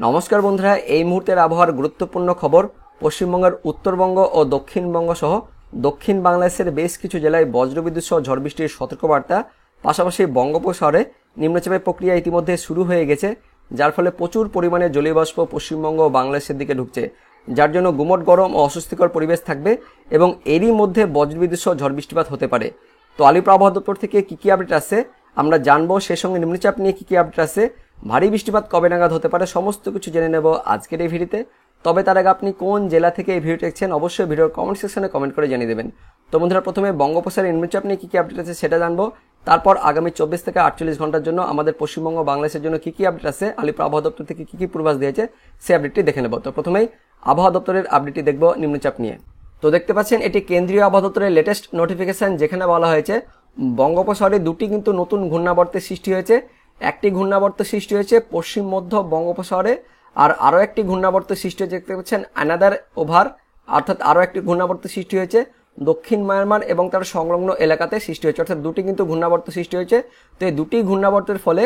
নমস্কার বন্ধুরা, এই মুহূর্তের আবহাওয়ার গুরুত্বপূর্ণ খবর। পশ্চিমবঙ্গের উত্তরবঙ্গ ও দক্ষিণবঙ্গ সহ দক্ষিণ বাংলাদেশের বেশ কিছু জেলায় বজ্রবিদ্যুৎ সহ ঝড় বৃষ্টির সতর্কবার্তা। পাশাপাশি বঙ্গোপসাগরে নিম্নচাপের প্রক্রিয়া ইতিমধ্যে শুরু হয়ে গেছে, যার ফলে প্রচুর পরিমাণে জলীয় বাষ্প পশ্চিমবঙ্গ ও বাংলাদেশের দিকে ঢুকছে, যার জন্য গুমট গরম ও অস্বস্তিকর পরিবেশ থাকবে এবং এরই মধ্যে বজ্রবিদ্যুৎ সহ ঝড় বৃষ্টিপাত হতে পারে। তো আলিপুর আবহাওয়া দপ্তর থেকে কী আপডেট আছে আমরা জানবো, সেই সঙ্গে নিম্নচাপ নিয়ে কী আপডেট আছে, ভারী বৃষ্টিপাত কবে নাগাদ হতে পারে, সমস্ত কিছু জেনে নেব আজকের এই ভিডিওতে। তবে তার আগে আপনি কোন জেলা থেকে এই ভিডিও দেখছেন অবশ্যই ভিডিওর কমেন্ট সেকশনে কমেন্ট করে জানিয়ে দেবেন। তো বন্ধুরা, প্রথমে বঙ্গোপসাগরের নিম্নচাপ নিয়ে কী আপডেট আছে সেটা জানবো, তারপর আগামী 24 থেকে 48 ঘন্টার জন্য আমাদের পশ্চিমবঙ্গ বাংলাদেশের জন্য কী আপডেট আছে, আলিপুর আবহাওয়া দপ্তর থেকে কী পূর্বাভাস দিয়েছে সেই আপডেটটি দেখে নেব। তো প্রথমেই আবহাওয়া দপ্তরের আপডেটটি দেখব নিম্নচাপ নিয়ে। তো দেখতে পাচ্ছেন এটি কেন্দ্রীয় আবহাওয়া দপ্তরের লেটেস্ট নোটিফিকেশন, যেখানে বলা হয়েছে বঙ্গোপসাগরে দুটি কিন্তু নতুন ঘূর্ণাবর্তের সৃষ্টি হয়েছে। একটি ঘূর্ণাবর্ত সৃষ্টি হয়েছে পশ্চিম মধ্য বঙ্গোপসাগরে, আর আরও একটি ঘূর্ণাবর্ত সৃষ্টি হয়েছে, দেখতে পাচ্ছেন অ্যানাদার ওভার, অর্থাৎ আরও একটি ঘূর্ণাবর্ত সৃষ্টি হয়েছে দক্ষিণ মায়ানমার এবং তার সংলগ্ন এলাকাতে সৃষ্টি হয়েছে, অর্থাৎ দুটি কিন্তু ঘূর্ণাবর্ত সৃষ্টি হয়েছে। তো এই দুটি ঘূর্ণাবর্তের ফলে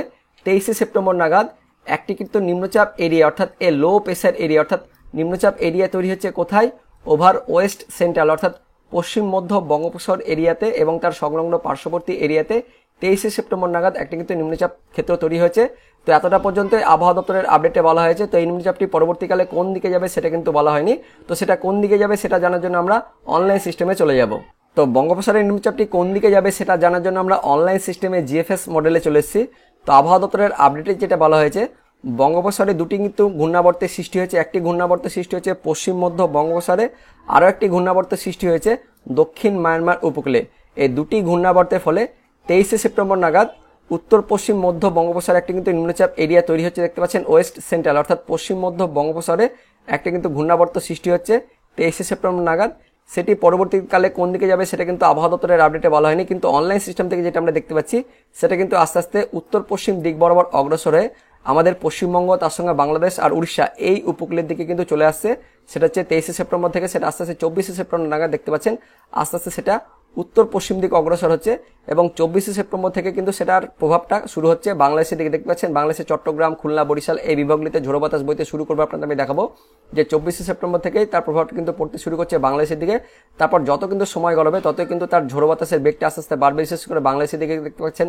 23শে সেপ্টেম্বর নাগাদ একটি কিন্তু নিম্নচাপ এরিয়া, অর্থাৎ এ লো প্রেসার এরিয়া, অর্থাৎ নিম্নচাপ এরিয়া তৈরি হচ্ছে কোথায়, ওভার ওয়েস্ট সেন্ট্রাল, অর্থাৎ পশ্চিম মধ্য বঙ্গোপসাগর এরিয়াতে এবং তার সংলগ্ন পার্শ্ববর্তী এরিয়াতে 23শে সেপ্টেম্বর নাগাদ একটি কিন্তু নিম্নচাপ ক্ষেত্র তৈরি হয়েছে। তো এতটা পর্যন্ত আবহাওয়া দপ্তরের আপডেটে বলা হয়েছে। তো এই নিম্নচাপটি পরবর্তীকালে কোন দিকে যাবে সেটা কিন্তু বলা হয়নি। তো সেটা কোন দিকে যাবে সেটা জানার জন্য আমরা অনলাইন সিস্টেমে চলে যাব। তো বঙ্গোপসাগরের নিম্নচাপটি কোন দিকে যাবে সেটা জানার জন্য আমরা অনলাইন সিস্টেমে জিএফএস মডেলে চলে এসেছি। তো আবহাওয়া দপ্তরের আপডেটে যেটা বলা হয়েছে, বঙ্গোপসাগরে দুটি কিন্তু ঘূর্ণাবর্তের সৃষ্টি হয়েছে। একটি ঘূর্ণাবর্তের সৃষ্টি হয়েছে পশ্চিম মধ্য বঙ্গোপসাগরে, আরও একটি ঘূর্ণাবর্তের সৃষ্টি হয়েছে দক্ষিণ মায়ানমার উপকূলে। এই দুটি ঘূর্ণাবর্তের ফলে 23শে সেপ্টেম্বর নাগাদ উত্তর পশ্চিম মধ্য বঙ্গোপসাগরে একটি কিন্তু নিম্নচাপ এরিয়া তৈরি হচ্ছে, দেখতে পাচ্ছেন ওয়েস্ট সেন্ট্রাল, অর্থাৎ পশ্চিম মধ্য বঙ্গোপসাগরে একটি কিন্তু ঘূর্ণাবর্ত সৃষ্টি হচ্ছে 23শে সেপ্টেম্বর নাগাদ। সেটি পরবর্তীকালে কোন দিকে যাবে সেটা কিন্তু আবহাওয়া দপ্তরের আপডেটে বলা হয়নি, কিন্তু অনলাইন সিস্টেম থেকে যেটা আমরা দেখতে পাচ্ছি সেটা কিন্তু আস্তে আস্তে উত্তর পশ্চিম দিক বরাবর অগ্রসর হয়ে আমাদের পশ্চিমবঙ্গ, তার সঙ্গে বাংলাদেশ আর উড়িষ্যা এই উপকূলের দিকে কিন্তু চলে আসছে। সেটা হচ্ছে 23শে সেপ্টেম্বর থেকে সেটা আস্তে আস্তে 24শে সেপ্টেম্বর নাগাদ দেখতে পাচ্ছেন আস্তে আস্তে সেটা উত্তর পশ্চিম দিকে অগ্রসর হচ্ছে এবং 24শে সেপ্টেম্বর থেকে কিন্তু সেটার প্রভাবটা শুরু হচ্ছে বাংলাদেশের দিকে। দেখতে পাচ্ছেন বাংলাদেশের চট্টগ্রাম, খুলনা, বরিশাল এই বিভাগগুলিতে ঝোড়ো বাতাস বইতে শুরু করবে। আপনাদের আমি দেখাবো যে 24শে সেপ্টেম্বর থেকেই তার প্রভাবটা কিন্তু পড়তে শুরু করছে বাংলাদেশের দিকে। তারপর যত কিন্তু সময় গড়াবে ততই কিন্তু তার ঝোড়ো বাতাসের বেগটা আস্তে আস্তে বাড়বে। বিশেষ করে বাংলাদেশের দিকে দেখতে পাচ্ছেন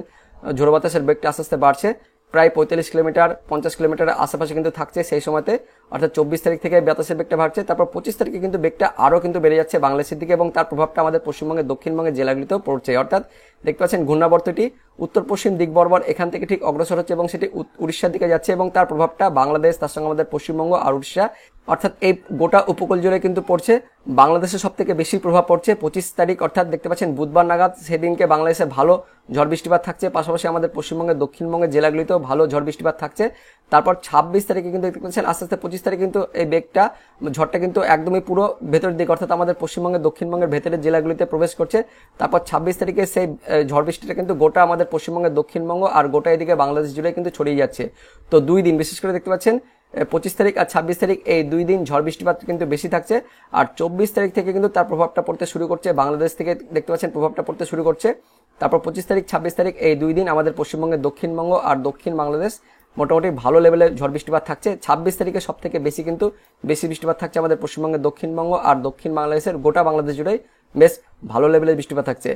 ঝোড়ো বাতাসের বেগটা আস্তে আস্তে বাড়ছে, প্রায় 45 কিলোমিটার 50 কিলোমিটার আশেপাশে কিন্তু থাকছে সেই সময়তে, অর্থাৎ 24 তারিখ থেকে বাতাসের বেগটা বাড়ছে। তারপর 25 তারিখে কিন্তু বেগটা আরও কিন্তু বেড়ে যাচ্ছে বাংলাদেশের দিকে এবং তার প্রভাবটা আমাদের পশ্চিমবঙ্গের দক্ষিণবঙ্গের জেলাগুলিতেও পড়ছে। অর্থাৎ দেখতে পাচ্ছেন ঘূর্ণাবর্তটি উত্তর পশ্চিম দিক বরাবর এখান থেকে ঠিক অগ্রসর হচ্ছে এবং সেটি উড়িষ্যার দিকে যাচ্ছে এবং তার প্রভাবটা বাংলাদেশ, তার সঙ্গে আমাদের পশ্চিমবঙ্গ আর উড়িষ্যা, অর্থাৎ এই গোটা উপকূল জুড়ে কিন্তু পড়ছে। বাংলাদেশে সব থেকে বেশি প্রভাব পড়ছে 25 তারিখ, অর্থাৎ দেখতে পাচ্ছেন বুধবার নাগাদ। সেদিনকে বাংলাদেশে ভালো ঝড় বৃষ্টিপাত থাকছে, পাশাপাশি আমাদের পশ্চিমবঙ্গের দক্ষিণবঙ্গের জেলাগুলিতেও ভালো ঝড় বৃষ্টিপাত থাকছে। তারপর 26 তারিখে কিন্তু দেখতে পাচ্ছেন আস্তে আস্তে 25 তারিখে কিন্তু এই বেগটা, ঝড়টা কিন্তু একদমই পুরো ভেতরের দিকে, অর্থাৎ আমাদের পশ্চিমবঙ্গের দক্ষিণবঙ্গের ভেতরের জেলাগুলিতে প্রবেশ করছে। তারপর 26 তারিখে সেই ঝড় বৃষ্টিটা কিন্তু গোটা আমাদের পশ্চিমবঙ্গের দক্ষিণবঙ্গ আর গোটা এদিকে বাংলাদেশ জুড়ে কিন্তু ছড়িয়ে যাচ্ছে। তো 2 দিন বিশেষ করে দেখতে পাচ্ছেন 25 তারিখ আর 26 তারিখ এই 2 দিন ঝড় বৃষ্টিপাত কিন্তু বেশি থাকছে। আর 24 তারিখ থেকে কিন্তু তার প্রভাবটা পড়তে শুরু করছে বাংলাদেশ থেকে, দেখতে পাচ্ছেন প্রভাবটা পড়তে শুরু করছে। তারপর 25 তারিখ 26 তারিখ এই 2 দিন আমাদের পশ্চিমবঙ্গের দক্ষিণবঙ্গ আর দক্ষিণ বাংলাদেশ মোটামুটি ভালো লেভেলের ঝড় বৃষ্টিপাত থাকছে। 26 তারিখে সব থেকে বেশি কিন্তু বেশি বৃষ্টিপাত থাকছে আমাদের পশ্চিমবঙ্গের দক্ষিণবঙ্গ আর দক্ষিণ বাংলাদেশের গোটা বাংলাদেশ জুড়েই বেশ ভালো লেভেলের বৃষ্টিপাত থাকছে।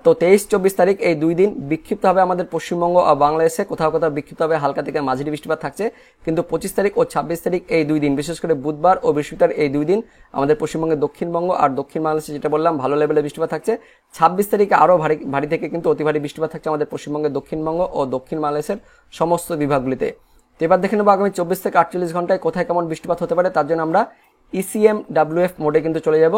তো 23-24 তারিখ এই 2 দিন বিক্ষিপ্তভাবে আমাদের পশ্চিমবঙ্গ ও বাংলাদেশে কোথাও কোথাও বিক্ষিপ্তভাবে হালকা থেকে মাঝারি বৃষ্টিপাত থাকছে। কিন্তু 25 তারিখ ও 26 তারিখ এই 2 দিন, বিশেষ করে বুধবার ও বৃহস্পতিবার এই 2 দিন আমাদের পশ্চিমবঙ্গের দক্ষিণবঙ্গ আর দক্ষিণ বাংলাদেশে যেটা বললাম ভালো লেভেলের বৃষ্টিপাত থাকছে। 26 তারিখে আরও ভারী থেকে কিন্তু অতি ভারী বৃষ্টিপাত থাকছে আমাদের পশ্চিমবঙ্গের দক্ষিণবঙ্গ ও দক্ষিণ বাংলাদেশের সমস্ত বিভাগগুলিতে। তো এবার দেখে নেবো আগামী 24 থেকে 48 ঘন্টায় কোথায় কেমন বৃষ্টিপাত হতে পারে। তার জন্য আমরা ECMWF মোডে কিন্তু চলে যাব।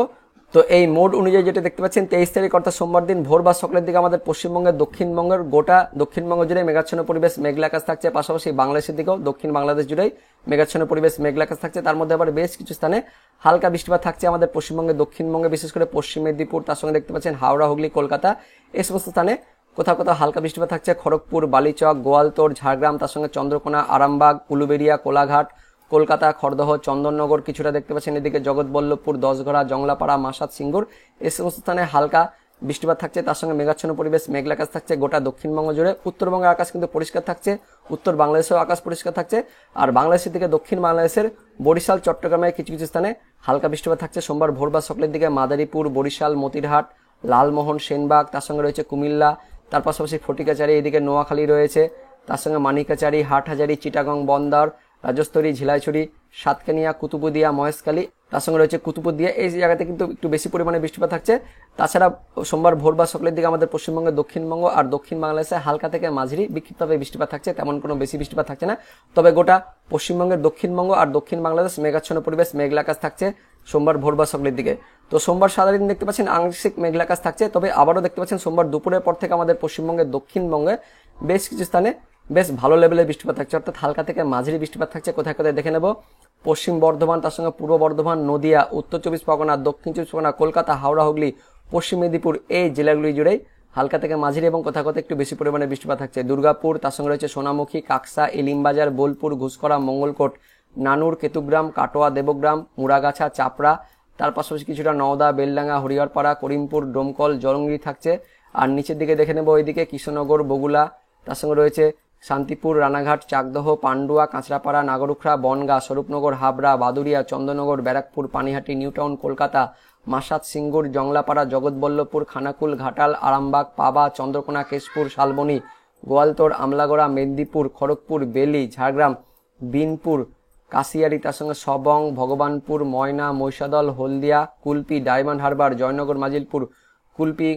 তো এই মোড অনুযায়ী যেটা দেখতে পাচ্ছেন 23 তারিখ অর্থাৎ সোমবার দিন ভোর বা সকালের দিকে আমাদের পশ্চিমবঙ্গের দক্ষিণবঙ্গের গোটা দক্ষিণবঙ্গ জুড়ে মেঘাচ্ছন্ন পরিবেশ মেঘলা আকাশ থাকছে, পাশাপাশি বাংলাদেশের দিকেও দক্ষিণ বাংলাদেশ জুড়েই মেঘাচ্ছন্ন পরিবেশ মেঘলা আকাশ থাকছে। তার মধ্যে আবার বেশ কিছু স্থানে হালকা বৃষ্টিপাত থাকছে আমাদের পশ্চিমবঙ্গের দক্ষিণবঙ্গে, বিশেষ করে পশ্চিম মেদিনীপুর, তার সঙ্গে দেখতে পাচ্ছেন হাওড়া, হুগলি, কলকাতা এই সমস্ত স্থানে কোথাও কোথাও হালকা বৃষ্টিপাত থাকছে। খড়গপুর, বালিচক, গোয়ালতোড়, ঝাড়গ্রাম, তার সঙ্গে চন্দ্রকোনা, আরামবাগ, উলুবেড়িয়া, কোলাঘাট, কলকাতা, খড়দহ, চন্দননগর কিছুটা দেখতে পাচ্ছেন, এদিকে জগৎবল্লভপুর, দশঘরা, জংলাপাড়া, মাসাদ, সিঙ্গুর এই সমস্ত স্থানে হালকা বৃষ্টিপাত থাকছে, তার সঙ্গে মেঘাচ্ছন্ন পরিবেশ, মেঘলা আকাশ থাকছে গোটা দক্ষিণবঙ্গ জুড়ে। উত্তরবঙ্গের আকাশ কিন্তু পরিষ্কার থাকছে, উত্তর বাংলাদেশেও আকাশ পরিষ্কার থাকছে। আর বাংলাদেশের দিকে দক্ষিণ বাংলাদেশের বরিশাল, চট্টগ্রামে কিছু কিছু স্থানে হালকা বৃষ্টিপাত থাকছে সোমবার ভোর বা সকালের দিকে। মাদারীপুর, বরিশাল, মতিরহাট, লালমোহন, সেনবাগ, তার সঙ্গে রয়েছে কুমিল্লা, তার পাশাপাশি ফটিকাচারী, এদিকে নোয়াখালী রয়েছে, তার সঙ্গে মানিকাচারী, হাটহাজারী, চিটাগং, বন্দর, রাজস্থলী, ঝিলাইছড়ি, সাতকানিয়া, কুতুবুদিয়া, মহেশখালী, তার সঙ্গে রয়েছে কুতুবুদিয়া, এই জায়গাতে কিন্তু একটু বেশি পরিমাণে বৃষ্টিপাত থাকছে। তাছাড়া সোমবার ভোর বা সকালের দিকে আমাদের পশ্চিমবঙ্গের দক্ষিণবঙ্গ আর দক্ষিণ বাংলাদেশে হালকা থেকে মাঝারি বিক্ষিপ্তভাবে বৃষ্টিপাত থাকছে, তেমন কোনো বেশি বৃষ্টিপাত থাকছে না। তবে গোটা পশ্চিমবঙ্গের দক্ষিণবঙ্গ আর দক্ষিণ বাংলাদেশ মেঘাচ্ছন্ন পরিবেশ, মেঘলা আকাশ থাকছে সোমবার ভোর বা সকালের দিকে। তো সোমবার সারাদিন দেখতে পাচ্ছেন আংশিক মেঘলা আকাশ থাকছে, তবে আবারও দেখতে পাচ্ছেন সোমবার দুপুরের পর থেকে আমাদের পশ্চিমবঙ্গের দক্ষিণবঙ্গে বেশ কিছু স্থানে বেশ ভালো লেভেলের বৃষ্টিপাত থাকছে, অর্থাৎ হালকা থেকে মাঝারি বৃষ্টিপাত থাকছে। কোথায় কোথায় দেখে নেব। পশ্চিম বর্ধমান, তার সঙ্গে পূর্ব বর্ধমান, নদিয়া, উত্তর চব্বিশ পরগনা, দক্ষিণ চব্বিশ পরগনা, কলকাতা, হাওড়া, হুগলি, পশ্চিম মেদিনীপুর, এই জেলাগুলি জুড়েই হালকা থেকে মাঝারি এবং কোথাও কোথাও একটু বেশি পরিমাণে বৃষ্টিপাত থাকছে। দুর্গাপুর, তার সঙ্গে রয়েছে সোনামুখী, কাকসা, ইলিমবাজার, বোলপুর, ঘুষকরা, মঙ্গলকোট, নানুর, কেতুগ্রাম, কাটোয়া, দেবগ্রাম, মুড়াগাছা, চাপড়া, তার পাশাপাশি কিছুটা নওদা, বেলডাঙ্গা, হরিহরপাড়া, করিমপুর, ডোমকল, জলঙ্গি থাকছে। আর নিচের দিকে দেখে নেব ওইদিকে কৃষ্ণনগর, বগুলা, তার সঙ্গে রয়েছে শান্তিপুর, রানাঘাট, চাকদহ, পান্ডুয়া, কাঁচরাপাড়া, নাগরুখড়া, বনগাঁ, স্বরূপনগর, হাবড়া, বাদুড়িয়া, চন্দননগর, ব্যারাকপুর, পানিহাটি, নিউটাউন, কলকাতা, মাসাত, সিঙ্গুর, জংলাপাড়া, জগৎবল্লভপুর, খানাকুল, ঘাটাল, আরামবাগ, পাবা, চন্দ্রকোনা, কেশপুর, শালবনী, গোয়ালতোর, আমলাগড়া, মেদিনীপুর, খড়গপুর, বেলি, ঝাড়গ্রাম, বিনপুর, কাশিয়ারি, তার সঙ্গে সবং, ভগবানপুর, ময়না, মহিষাদল, হলদিয়া, কুলপি, ডায়মন্ড হারবার, জয়নগর, মাজিলপুর, কুলপি,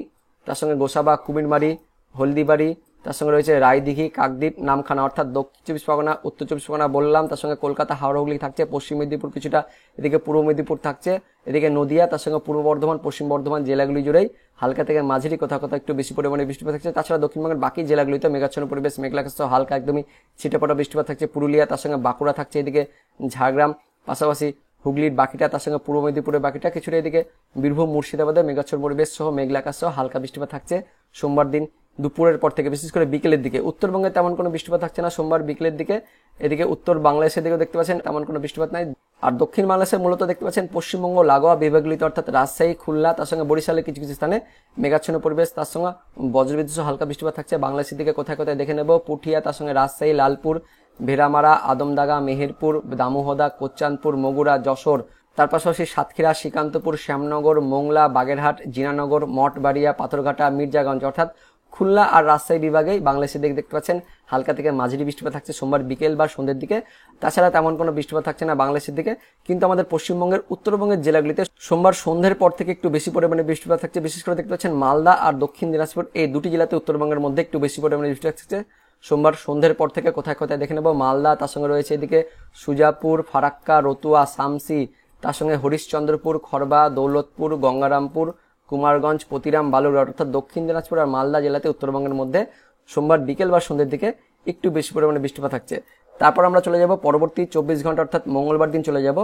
তার সঙ্গে গোসাবা, কুমিরমারি, হলদিবাড়ি, তার সঙ্গে রয়েছে রায়দিঘি, কাকদ্বীপ, নামখানা, অর্থাৎ দক্ষিণ চব্বিশ পরগনা, উত্তর চব্বিশ পরগনা বললাম, তার সঙ্গে কলকাতা, হাওড়া, হুগলি থাকছে, পশ্চিম মেদিনীপুর কিছুটা, এদিকে পূর্ব মেদিনীপুর থাকছে, এদিকে নদিয়া, তার সঙ্গে পূর্ব বর্ধমান, পশ্চিম বর্ধমান জেলাগুলি জুড়েই হালকা থেকে মাঝারি কোথাও কোথাও একটু বেশি পরিমাণে বৃষ্টিপাত থাকছে। তাছাড়া দক্ষিণবঙ্গের বাকি জেলাগুলিতে মেঘাচ্ছন্ন পরিবেশ, মেঘলা আকাশ সহ হালকা একদমই ছিটেফোঁটা বৃষ্টিপাত থাকছে। পুরুলিয়া, তার সঙ্গে বাঁকুড়া থাকছে, এদিকে ঝাড়গ্রাম, পাশাপাশি হুগলির বাকিটা, তার সঙ্গে পূর্ব মেদিনীপুরের বাকিটা কিছুটা, এদিকে বীরভূম, মুর্শিদাবাদে মেঘাচ্ছন্ন পরিবেশ সহ মেঘলা আকাশ সহ হালকা বৃষ্টিপাত থাকছে সোমবার দিন দুপুরের পর থেকে, বিশেষ করে বিকেলের দিকে। উত্তরবঙ্গে তেমন কোনো বৃষ্টিপাত থাকছে না সোমবার বিকেলের দিকে। এদিকে উত্তর বাংলাদেশের দিকেও দেখতে পাচ্ছেন তেমন কোনো বৃষ্টিপাত নাই। আর দক্ষিণ বাংলাদেশে মূলত দেখতে পাচ্ছেন পশ্চিমবঙ্গ লাগোয়া বিভাগগুলিতে, অর্থাৎ রাজশাহী, খুলনা, তার সঙ্গে বরিশালের কিছু কিছু স্থানে মেঘাচ্ছন্ন পরিবেশ, তার সঙ্গে বজ্রবিদ্যুৎ সহ হালকা বৃষ্টিপাত থাকছে। বাংলাদেশের দিকে কোথায় কোথায় দেখে নেব। পুঠিয়া, তার সঙ্গে রাজশাহী, লালপুর, ভেড়ামারা, আদমদাগা, মেহেরপুর, দামোহদা, কোচ্চানপুর, মগুরা, যশোর, তার পাশাপাশি সাতক্ষীরা, শ্রীকান্তপুর, শ্যামনগর, মোংলা, বাগেরহাট, জিনানগর, মঠবাড়িয়া, পাথরঘাটা, মির্জাগঞ্জ, অর্থাৎ খুলনা আর রাজশাহী বিভাগেই বাংলাদেশের দিকে দেখতে পাচ্ছেন হালকা থেকে মাঝারি বৃষ্টিপাত থাকছে সোমবার বিকেল বা সন্ধ্যের দিকে। তাছাড়া তেমন কোনো বৃষ্টিপাত থাকছে না বাংলাদেশের দিকে। কিন্তু আমাদের পশ্চিমবঙ্গের উত্তরবঙ্গের জেলাগুলিতে সোমবার সন্ধ্যের পর থেকে একটু বেশি পরিমাণে বৃষ্টিপাত থাকছে। বিশেষ করে দেখতে পাচ্ছেন মালদা আর দক্ষিণ দিনাজপুর, এই দুটি জেলাতে উত্তরবঙ্গের মধ্যে একটু বেশি পরিমাণে বৃষ্টিপাত থাকছে সোমবার সন্ধ্যের পর থেকে। কোথায় কোথায় দেখে নেব। মালদা, তার সঙ্গে রয়েছে এদিকে সুজাপুর, ফারাক্কা, রতুয়া, শামসি, তার সঙ্গে হরিশ্চন্দ্রপুর, খড়বা, দৌলতপুর, গঙ্গারামপুর, কুমারগঞ্জ, পতিরাম, বালুরঘাট, অর্থাৎ দক্ষিণ দিনাজপুর আর মালদা জেলাতে উত্তরবঙ্গের মধ্যে সোমবার বিকেল বা সন্ধ্যের দিকে একটু বেশি পরিমাণে বৃষ্টিপাত থাকছে। তারপর আমরা চলে যাব পরবর্তী 24 ঘন্টা, অর্থাৎ মঙ্গলবার দিন চলে যাব।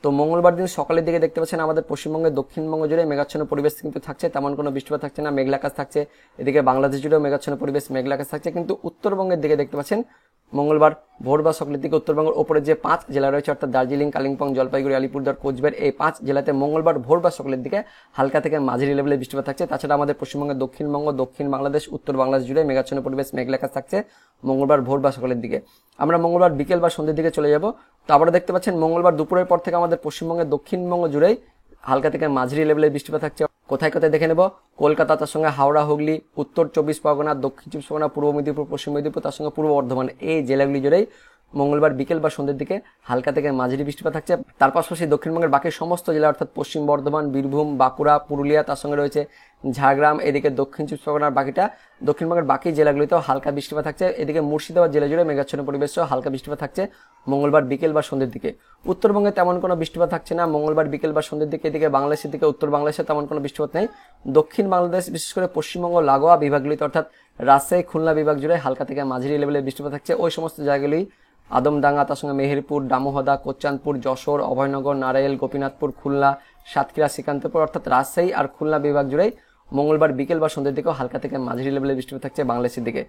তো মঙ্গলবার দিন সকালের দিকে দেখতে পাচ্ছেন আমাদের পশ্চিমবঙ্গের দক্ষিণবঙ্গ জুড়ে মেঘাচ্ছন্ন পরিবেশ কিন্তু থাকছে, তেমন কোনো বৃষ্টিপাত থাকছে না, মেঘলা আকাশ থাকছে। এদিকে বাংলাদেশ জুড়েও মেঘাচ্ছন্ন পরিবেশ, মেঘলা আকাশ থাকছে। কিন্তু উত্তরবঙ্গের দিকে দেখতে পাচ্ছেন মঙ্গলবার ভোর বা সকালের দিকে উত্তরবঙ্গের ওপরে যে 5 জেলা রয়েছে, অর্থাৎ দার্জিলিং, কালিম্পং, জলপাইগুড়ি, আলিপুরদুয়ার, কোচবিহার, এই 5 জেলাতে মঙ্গলবার ভোর বা সকালের দিকে হালকা থেকে মাঝারি লেভেলের বৃষ্টিপাত থাকছে। তাছাড়া আমাদের পশ্চিমবঙ্গের দক্ষিণবঙ্গ, দক্ষিণ বাংলাদেশ, উত্তর বাংলাদেশ জুড়ে মেঘাচ্ছন্ন পরিবেশ, মেঘলা আকাশ থাকছে মঙ্গলবার ভোর বা সকালের দিকে। আমরা মঙ্গলবার বিকেল বা সন্ধ্যের দিকে চলে যাব। তো আবারও দেখতে পাচ্ছেন মঙ্গলবার দুপুরের পর থেকে আমাদের পশ্চিমবঙ্গের দক্ষিণবঙ্গ জুড়েই হালকা থেকে মাঝারি লেভেলের বৃষ্টিপাত থাকছে। কোথায় কোথায় দেখে নেব। কলকাতা, তার সঙ্গে হাওড়া, হুগলি, উত্তর চব্বিশ পরগনা, দক্ষিণ চব্বিশ পরগনা, পূর্ব মেদিনীপুর, পশ্চিম মেদিনীপুর, তার সঙ্গে পূর্ব বর্ধমান, এই জেলাগুলি জুড়েই মঙ্গলবার বিকেল বা সন্ধ্যের দিকে হালকা থেকে মাঝারি বৃষ্টিপাত থাকছে। তার পাশাপাশি দক্ষিণবঙ্গের বাকি সমস্ত জেলা, অর্থাৎ পশ্চিম বর্ধমান, বীরভূম, বাঁকুড়া, পুরুলিয়া, তার সঙ্গে রয়েছে ঝাড়গ্রাম, এদিকে দক্ষিণ চব্বিশ পরগনার বাকিটা, দক্ষিণবঙ্গের বাকি জেলাগুলিতেও হালকা বৃষ্টিপাত থাকছে। এদিকে মুর্শিদাবাদ জেলা জুড়ে মেঘাচ্ছন্ন পরিবেশ সহ হালকা বৃষ্টিপাত থাকছে মঙ্গলবার বিকেল বা সন্ধ্যের দিকে। উত্তরবঙ্গে তেমন কোনো বৃষ্টিপাত থাকছে না মঙ্গলবার বিকেল বা সন্ধ্যের দিকে। এদিকে বাংলাদেশের দিকে, উত্তর বাংলাদেশে তেমন কোনো বৃষ্টিপাত নেই। দক্ষিণ বাংলাদেশ, বিশেষ করে পশ্চিমবঙ্গ লাগোয়া বিভাগগুলিতে, অর্থাৎ রাজশাহী, খুলনা বিভাগ জুড়ে হালকা থেকে মাঝারি লেভেলের বৃষ্টিপাত থাকছে। ওই সমস্ত জায়গাগুলি আদমডাঙ্গা, তার সঙ্গে মেহেরপুর, দামোহদা, কোচ্চানপুর, যশোর, অভয়নগর, নারায়ণ, গোপীনাথপুর, খুলনা, সাতক্ষীরা, শ্রীকান্তপুর, অর্থাৎ রাজশাহী আর খুলনা বিভাগ জুড়েই মঙ্গলবার বিকেল বা সন্ধ্যের দিকেও হালকা থেকে মাঝারি লেভেলের বৃষ্টিপাত থাকছে বাংলাদেশের দিকে।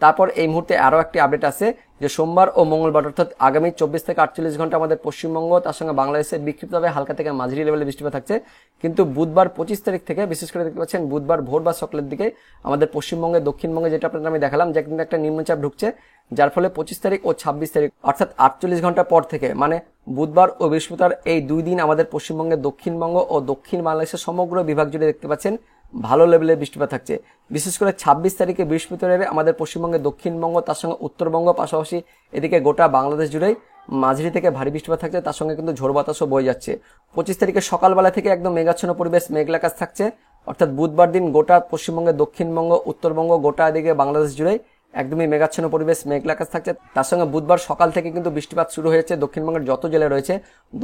তারপর এই মুহূর্তে আরও একটি আপডেট আছে যে সোমবার ও মঙ্গলবার অর্থাৎ আগামী 24 থেকে 48 ঘন্টা আমাদের পশ্চিমবঙ্গ তার সঙ্গে বাংলাদেশে বিক্ষিপ্তভাবে হালকা থেকে মাঝারি লেভেলের বৃষ্টিপাত থাকছে। কিন্তু বুধবার 25 তারিখ থেকে বিশেষ করে দেখতে পাচ্ছেন বুধবার ভোর বা সকালের দিকে আমাদের পশ্চিমবঙ্গে দক্ষিণবঙ্গে যেটা আপনাদের আমি দেখালাম যে কিন্তু একটা নিম্নচাপ ঢুকছে, যার ফলে 25 তারিখ ও 26 তারিখ অর্থাৎ 48 ঘন্টা পর থেকে মানে বুধবার ও বৃহস্পতিবার এই 2 দিন আমাদের পশ্চিমবঙ্গের দক্ষিণবঙ্গ ও দক্ষিণ বাংলাদেশের সমগ্র বিভাগ জুড়ে দেখতে পাচ্ছেন ভালো লেভেলের বৃষ্টিপাত থাকছে। বিশেষ করে 26 তারিখে বৃহস্পতিবার আমাদের পশ্চিমবঙ্গের দক্ষিণবঙ্গ তার সঙ্গে উত্তরবঙ্গ পাশাপাশি এদিকে গোটা বাংলাদেশ জুড়েই মাঝারি থেকে ভারী বৃষ্টিপাত থাকছে, তার সঙ্গে কিন্তু ঝোড়ো বাতাসও বয়ে যাচ্ছে। 25 তারিখে সকালবেলা থেকে একদম মেঘাচ্ছন্ন পরিবেশ মেঘলা আকাশ থাকছে, অর্থাৎ বুধবার দিন গোটা পশ্চিমবঙ্গের দক্ষিণবঙ্গ উত্তরবঙ্গ গোটা এদিকে বাংলাদেশ জুড়েই একদমই মেঘাচ্ছন্ন পরিবেশ মেঘলা আকাশ থাকছে। তার সঙ্গে বুধবার সকাল থেকে কিন্তু বৃষ্টিপাত শুরু হয়েছে দক্ষিণবঙ্গের যত জেলা রয়েছে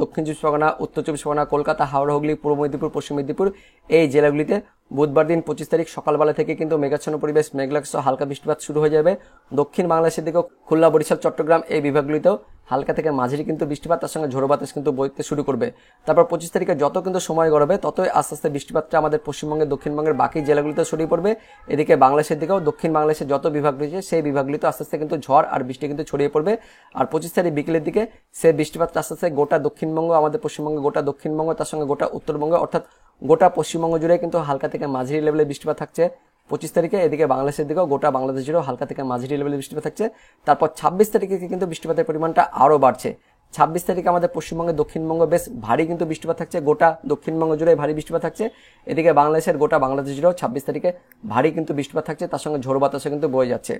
দক্ষিণ চব্বিশ পরগনা, উত্তর চব্বিশ পরগনা, কলকাতা, হাওড়া, হুগলি, পূর্ব মেদিনীপুর, পশ্চিম মেদিনীপুর এই জেলাগুলিতে বুধবার দিন 25 তারিখ সকালবেলা থেকে কিন্তু মেঘাচ্ছন্ন পরিবেশ মেঘলা আকাশ হালকা বৃষ্টিপাত শুরু হয়ে যাবে। দক্ষিণ বাংলাদেশের দিকেও খুলনা, বরিশাল, চট্টগ্রাম এই বিভাগগুলিতেও হালকা থেকে মাঝারি কিন্তু বৃষ্টিপাত তার সঙ্গে ঝোড়ো বাতাস কিন্তু বইতে শুরু করবে। তারপর 25 তারিখে যত কিন্তু সময় গড়াবে ততই আস্তে আস্তে বৃষ্টিপাতটা আমাদের পশ্চিমবঙ্গের দক্ষিণবঙ্গের বাকি জেলাগুলিতে ছড়িয়ে পড়বে। এদিকে বাংলাদেশের দিকেও দক্ষিণ বাংলাদেশের যত বিভাগ রয়েছে সেই বিভাগগুলিতে আস্তে আস্তে কিন্তু ঝড় আর বৃষ্টি কিন্তু ছড়িয়ে পড়বে। আর 25 তারিখ বিকেলের দিকে সেই বৃষ্টিপাত আস্তে আস্তে গোটা দক্ষিণবঙ্গ আমাদের পশ্চিমবঙ্গে গোটা দক্ষিণবঙ্গ তার সঙ্গে গোটা উত্তরবঙ্গ অর্থাৎ গোটা পশ্চিমবঙ্গ জুড়ে কিন্তু হালকা থেকে মাঝারি লেভেলের বৃষ্টিপাত থাকছে 25 তারিখে। এদিকে বাংলাদেশের দিকেও গোটা বাংলাদেশ জুড়েও হালকা থেকে মাঝারি লেভেলের বৃষ্টিপাত থাকছে। তারপর 26 তারিখে কিন্তু বৃষ্টিপাতের পরিমাণটা আরও বাড়ছে। 26 তারিখে আমাদের পশ্চিমবঙ্গের দক্ষিণবঙ্গ বেশ ভারী কিন্তু বৃষ্টিপাত থাকছে, গোটা দক্ষিণবঙ্গ জুড়ে ভারী বৃষ্টিপাত থাকছে। এদিকে বাংলাদেশের গোটা বাংলাদেশ জুড়েও 26 তারিখে ভারী কিন্তু বৃষ্টিপাত থাকছে, তার সঙ্গে ঝোড়ো বাতাসও কিন্তু বয়ে যাচ্ছে।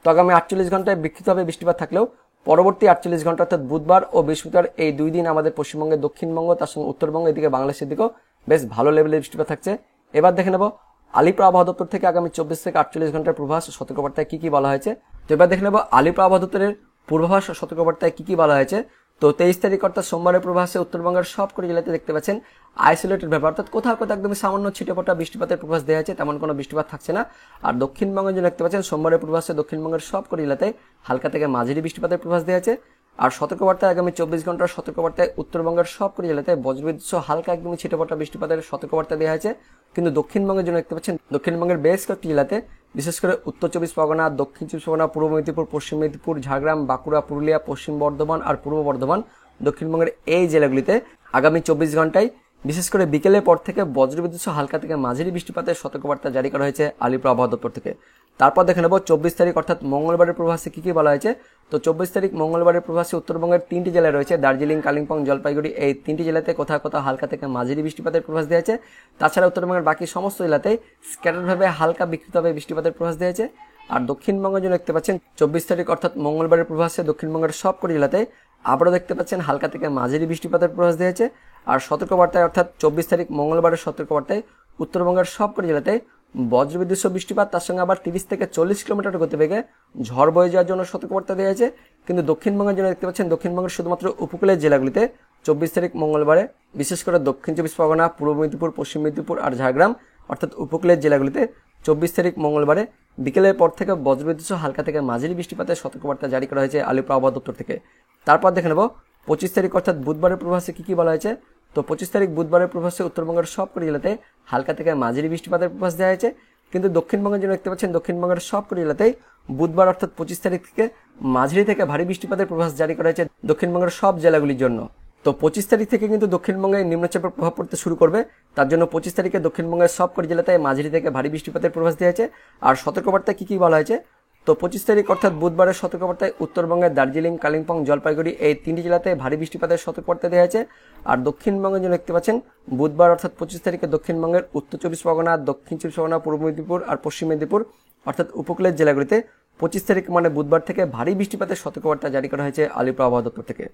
তো আগামী 48 ঘন্টায় বিক্ষিপ্তভাবে বৃষ্টিপাত থাকলেও পরবর্তী 48 ঘন্টা অর্থাৎ বুধবার ও বৃহস্পতিবার এই 2 দিন আমাদের পশ্চিমবঙ্গের দক্ষিণবঙ্গ তার সঙ্গে উত্তরবঙ্গ এদিকে বাংলাদেশের দিকেও বেশ ভালো লেভেলের বৃষ্টিপাত থাকছে। এবার দেখে নেব আলিপুর আবহাওয়া দপ্তর থেকে আগামী 24 থেকে 48 ঘন্টার পূর্বাভাস সতর্কবার্তায় কি কি বলা হয়েছে। তো এবার দেখে নেব আলিপুর আবহাওয়া দপ্তরের পূর্বাভাস সতর্কবার্তায় কি কি বলা হয়েছে। তো 23 তারিখ অর্থাৎ সোমবারের পূর্বাভাসে উত্তরবঙ্গের সবকটি জেলাতে দেখতে পাচ্ছেন আইসোলেটেড ব্যাপার অর্থাৎ কোথাও কোথাও একদমই সামান্য ছিটেফোঁটা বৃষ্টিপাতের পূর্বাভাস দেওয়া হয়েছে, তেমন কোনো বৃষ্টিপাত থাকছে না। আর দক্ষিণবঙ্গের জন্য দেখতে পাচ্ছেন সোমবারের পূর্বাভাসে দক্ষিণবঙ্গের সবকটি জেলাতে হালকা থেকে মাঝারি বৃষ্টিপাতের পূর্বাভাস দেওয়া আছে। আর সতর্কবার্তায় আগামী 24 ঘন্টার সতর্কবার্তায় উত্তরবঙ্গের সবকটি জেলাতে বজ্রবিদ্যুৎ সহ হালকা একদমই ছিটেফোঁটা বৃষ্টিপাতের সতর্কবার্তা দেওয়া হয়েছে। কিন্তু দক্ষিণবঙ্গের জন্য দেখতে পাচ্ছেন দক্ষিণবঙ্গের বেশ কয়েকটি জেলাতে বিশেষ করে উত্তর চব্বিশ পরগনা, দক্ষিণ চব্বিশ পরগনা, পূর্ব মেদিনীপুর, পশ্চিম মেদিনীপুর, ঝাড়গ্রাম, বাঁকুড়া, পুরুলিয়া, পশ্চিম বর্ধমান আর পূর্ব বর্ধমান দক্ষিণবঙ্গের এই জেলাগুলিতে আগামী 24 ঘন্টায় বিশেষ করে বিকেলের পর থেকে বজ্রবিদ্যুৎ সহ হালকা থেকে মাঝারি বৃষ্টিপাতের সতর্কবার্তা জারি করা হয়েছে আলিপুর আবহাওয়া দপ্তর থেকে। তারপর দেখে নেব 24 তারিখ অর্থাৎ মঙ্গলবারের পূর্বাভাসে কি কি বলা হয়েছে। তো 24 তারিখ মঙ্গলবারের পূর্বাভাসে উত্তরবঙ্গের 3টি জেলা রয়েছে দার্জিলিং, কালিম্পং, জলপাইগুড়ি এই 3টি জেলাতে কোথাও কোথাও হালকা থেকে মাঝারি বৃষ্টিপাতের পূর্বাভাস দেওয়া আছে। তাছাড়া উত্তরবঙ্গের বাকি সমস্ত জেলাতেই স্ক্যাটারভাবে হালকা বিক্ষিপ্তভাবে বৃষ্টিপাতের পূর্বাভাস দেওয়া আছে। আর দক্ষিণবঙ্গের জন্য দেখতে পাচ্ছেন 24 তারিখ অর্থাৎ মঙ্গলবারের পূর্বাভাসে দক্ষিণবঙ্গের সবকটি জেলাতে আবারও দেখতে পাচ্ছেন হালকা থেকে মাঝারি বৃষ্টিপাতের পূর্বাভাস দেওয়া আছে। আর সতর্কবার্তায় অর্থাৎ 24 তারিখ মঙ্গলবারের সতর্কবার্তায় উত্তরবঙ্গের সবকটি জেলাতে বজ্রবিদ্যুৎ সহ বৃষ্টিপাত তার সঙ্গে আবার 30 থেকে 40 কিলোমিটার গতিবেগে ঝড় বয়ে যাওয়ার জন্য সতর্কবার্তা দেওয়া হয়েছে। কিন্তু দক্ষিণবঙ্গের জন্য দেখতে পাচ্ছেন দক্ষিণবঙ্গের শুধুমাত্র উপকূলের জেলাগুলিতে 24 তারিখ মঙ্গলবারে বিশেষ করে দক্ষিণ চব্বিশ পরগনা, পূর্ব মেদিনীপুর, পশ্চিম মেদিনীপুর আর ঝাড়গ্রাম অর্থাৎ উপকূলের জেলাগুলিতে 24 তারিখ মঙ্গলবারে বিকেলের পর থেকে বজ্রবিদ্যুৎ সহ হালকা থেকে মাঝারি বৃষ্টিপাতের সতর্কবার্তা জারি করা হয়েছে আলিপুর আবহাওয়া দপ্তর থেকে। তারপর দেখে নেব 25 তারিখ অর্থাৎ বুধবারের পূর্বাভাসে কি কি বলা হয়েছে। তো 25 তারিখ বুধবারের পূর্বাভাসে উত্তরবঙ্গের সবকটি জেলাতে হালকা থেকে মাঝারি বৃষ্টিপাতের পূর্বাভাস দেওয়া হয়েছে। কিন্তু দক্ষিণবঙ্গের জন্য দেখতে পাচ্ছেন দক্ষিণবঙ্গের সবকটি জেলাতেই বুধবার অর্থাৎ 25 তারিখ থেকে মাঝারি থেকে ভারী বৃষ্টিপাতের পূর্বাভাস জারি করা হয়েছে দক্ষিণবঙ্গের সব জেলাগুলির জন্য। তো 25 তারিখ থেকে কিন্তু দক্ষিণবঙ্গে নিম্নচাপের প্রভাব পড়তে শুরু করবে, তার জন্য 25 তারিখে দক্ষিণবঙ্গের সবকটি জেলাতে মাঝারি থেকে ভারী বৃষ্টিপাতের পূর্বাভাস দেওয়া হয়েছে। আর সতর্কবার্তায় কি কি বলা হয়েছে। তো 25 তারিখ অর্থাৎ বুধবারের সতর্কবার্তায় উত্তরবঙ্গের দার্জিলিং, কালিম্পং, জলপাইগুড়ি এই 3টি জেলাতে ভারী বৃষ্টিপাতের সতর্কবার্তা দেওয়া হয়েছে। আর দক্ষিণবঙ্গের জন্য দেখতে পাচ্ছেন বুধবার অর্থাৎ 25 তারিখে দক্ষিণবঙ্গের উত্তর চব্বিশ পরগনা, দক্ষিণ চব্বিশ পরগনা, পূর্ব মেদিনীপুর আর পশ্চিম মেদিনীপুর অর্থাৎ উপকূলের জেলাগুলিতে 25 তারিখ মানে বুধবার থেকে ভারী বৃষ্টিপাতের সতর্কবার্তা জারি করা হয়েছে আলিপুর আবহাওয়া দপ্তর থেকে।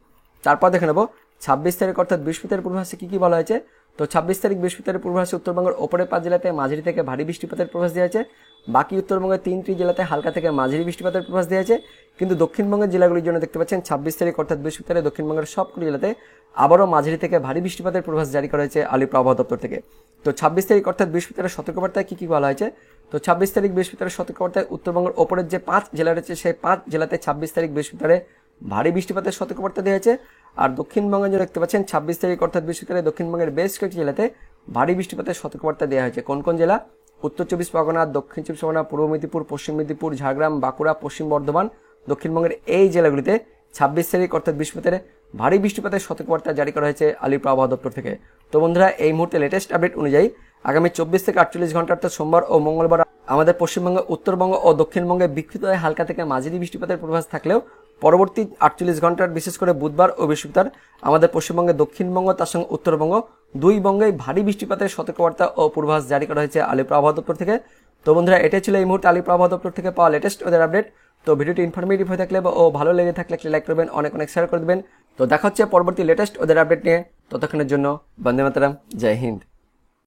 তারপর দেখে নেব 26 তারিখ অর্থাৎ বৃহস্পতিবার পূর্বাভাসে কি কি বলা হয়েছে। তো 26 তারিখ বৃহস্পতিবার পূর্বাভাসে উত্তরবঙ্গের ওপরের 5 জেলাতে মাঝারি থেকে ভারী বৃষ্টিপাতের পূর্বাভাস দেওয়া আছে। বাকি উত্তরবঙ্গের 3টি জেলাতে হালকা থেকে মাঝারি বৃষ্টিপাতের পূর্বাভাস দেওয়া আছে। কিন্তু দক্ষিণবঙ্গের জেলাগুলির জন্য দেখতে পাচ্ছেন 26 তারিখ অর্থাৎ বৃহস্পতিবার দক্ষিণবঙ্গের সবকটি জেলাতে আবারও মাঝারি থেকে ভারী বৃষ্টিপাতের পূর্বাভাস জারি করা হয়েছে আলিপুর আবহাওয়া দপ্তর থেকে। তো 26 তারিখ অর্থাৎ বৃহস্পতিবার সতর্কবার্তায় কি কি বলা হয়েছে। তো 26 তারিখ বৃহস্পতিবার সতর্কবার্তায় উত্তরবঙ্গের ওপরের যে 5 জেলা রয়েছে সেই 5 জেলাতে 26 তারিখ বৃহস্পতিবারে ভারী বৃষ্টিপাতের সতর্কবার্তা দেওয়া হয়েছে। আর দক্ষিণবঙ্গের জন্য দেখতে পাচ্ছেন 26 তারিখ অর্থাৎ বৃহস্পতিবার দক্ষিণবঙ্গের বেশ কয়েকটি জেলাতে ভারী বৃষ্টিপাতের সতর্কবার্তা দেওয়া হয়েছে। কোন কোন জেলা। উত্তর 24 পরগনা, দক্ষিণ 24 পরগনা, পূর্ব মেদিনীপুর, পশ্চিম মেদিনীপুর, ঝাড়গ্রাম, বাঁকুড়া, পশ্চিম বর্ধমান, দক্ষিণবঙ্গের এই জেলাগুলিতে 26 তারিখ অর্থাৎ বৃহস্পতিবার ভারী বৃষ্টিপাতের সতর্কবার্তা জারি করা হয়েছে আলিপুর আবহাওয়া দপ্তর থেকে। তো বন্ধুরা, এই মুহূর্তে লেটেস্ট আপডেট অনুযায়ী আগামী 24 থেকে 48 ঘন্টা অর্থাৎ সোমবার ও মঙ্গলবার আমাদের পশ্চিমবঙ্গ, উত্তরবঙ্গ ও দক্ষিণবঙ্গে বিক্ষিপ্ত হালকা থেকে মাঝারি বৃষ্টিপাতের পূর্বাভাস থাকলেও পরবর্তী 48 ঘন্টার বিশেষ করে বুধবার ও বৃহস্পতিবার আমাদের পশ্চিমবঙ্গে, দক্ষিণবঙ্গ তার সঙ্গে উত্তরবঙ্গ দুই বঙ্গেই ভারী বৃষ্টিপাতের সতর্কবার্তা ও পূর্বাভাস জারি করা হয়েছে আলিপুর আবহাওয়া দপ্তর থেকে। তো বন্ধুরা, এটাই ছিল এই মুহূর্তে আলিপুর আবহাওয়া দপ্তর থেকে পাওয়া লেটেস্ট ওদের আপডেট। তো ভিডিওটি ইনফরমেটিভ হয়ে থাকলে ও ভালো লেগে থাকলে লাইক করবেন, অনেক শেয়ার করে দেবেন। তো দেখা হচ্ছে পরবর্তী লেটেস্ট ওদের আপডেট নিয়ে। ততক্ষণের জন্য বন্দে মাতরম, জয় হিন্দ।